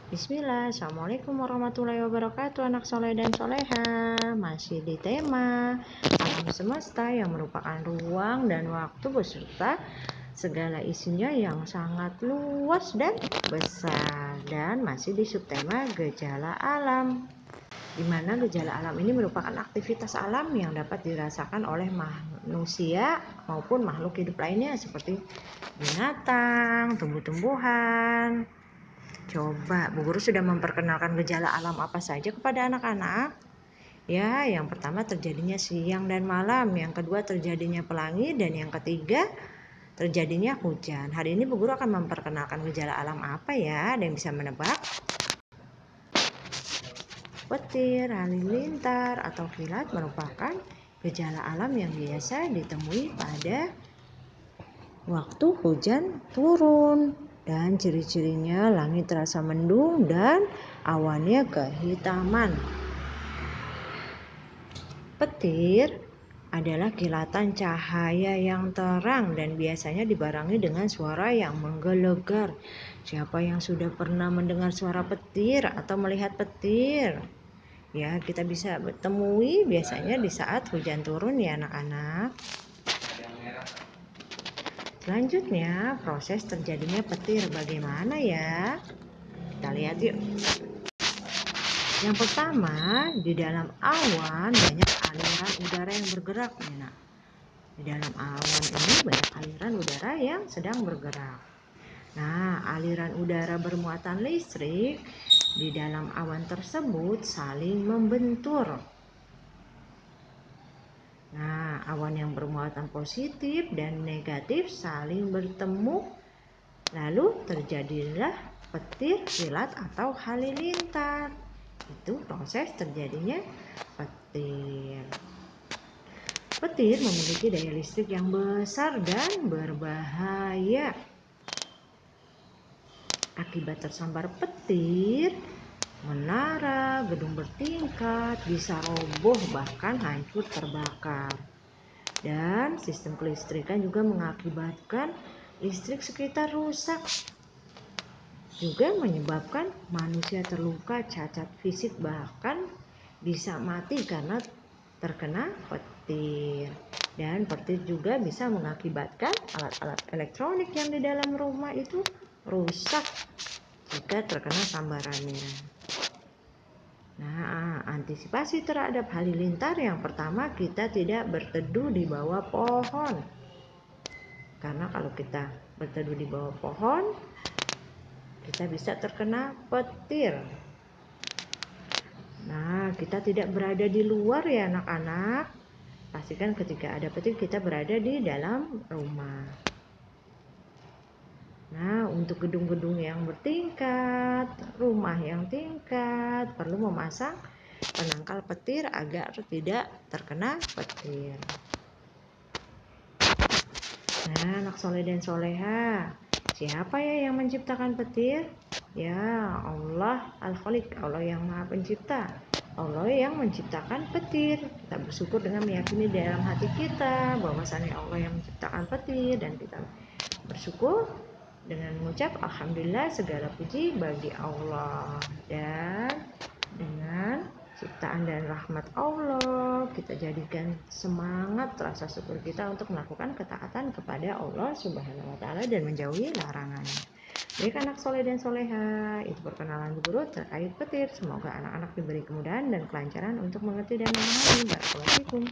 Bismillah, Assalamualaikum warahmatullahi wabarakatuh, anak soleh dan soleha. Masih di tema alam semesta yang merupakan ruang dan waktu beserta segala isinya yang sangat luas dan besar. Dan masih di subtema gejala alam, di mana gejala alam ini merupakan aktivitas alam yang dapat dirasakan oleh manusia maupun makhluk hidup lainnya seperti binatang, tumbuh-tumbuhan. Coba Bu Guru sudah memperkenalkan gejala alam apa saja kepada anak-anak? Ya, yang pertama terjadinya siang dan malam, yang kedua terjadinya pelangi, dan yang ketiga terjadinya hujan. Hari ini Bu Guru akan memperkenalkan gejala alam apa ya? Ada yang bisa menebak? Petir, halilintar, atau kilat merupakan gejala alam yang biasa ditemui pada waktu hujan turun. Dan ciri-cirinya langit terasa mendung dan awannya kehitaman. Petir adalah kilatan cahaya yang terang dan biasanya dibarengi dengan suara yang menggelegar. Siapa yang sudah pernah mendengar suara petir atau melihat petir? Ya, kita bisa temui biasanya di saat hujan turun ya anak-anak. Selanjutnya, proses terjadinya petir bagaimana ya? Kita lihat yuk. Yang pertama, di dalam awan banyak aliran udara yang bergerak. Nah, di dalam awan ini banyak aliran udara yang sedang bergerak. Nah, aliran udara bermuatan listrik di dalam awan tersebut saling membentur. Nah, awan yang bermuatan positif dan negatif saling bertemu, lalu terjadilah petir, kilat, atau halilintar. Itu proses terjadinya petir. Petir memiliki daya listrik yang besar dan berbahaya. Akibat tersambar petir, menara, gedung bertingkat bisa roboh bahkan hancur terbakar. Dan sistem kelistrikan juga mengakibatkan listrik sekitar rusak. Juga menyebabkan manusia terluka, cacat fisik, bahkan bisa mati karena terkena petir. Dan petir juga bisa mengakibatkan alat-alat elektronik yang di dalam rumah itu rusak jika terkena sambarannya. Nah, antisipasi terhadap halilintar yang pertama, kita tidak berteduh di bawah pohon. Karena kalau kita berteduh di bawah pohon, kita bisa terkena petir. Nah, kita tidak berada di luar ya anak-anak. Pastikan ketika ada petir kita berada di dalam rumah. Nah, untuk gedung-gedung yang bertingkat, rumah yang tingkat, perlu memasang penangkal petir agar tidak terkena petir. Nah, anak soleh dan soleha, siapa ya yang menciptakan petir? Ya, Allah Al-Khaliq, Allah yang Maha Pencipta. Allah yang menciptakan petir. Kita bersyukur dengan meyakini dalam hati kita bahwasannya Allah yang menciptakan petir, dan kita bersyukur dengan mengucap alhamdulillah, segala puji bagi Allah. Dan dengan ciptaan dan rahmat Allah, kita jadikan semangat rasa syukur kita untuk melakukan ketaatan kepada Allah Subhanahu wa taala dan menjauhi larangannya. Baik anak soleh dan soleha, itu perkenalan Bu Guru terkait petir. Semoga anak-anak diberi kemudahan dan kelancaran untuk mengerti dan memahami. Barakallahu fikum.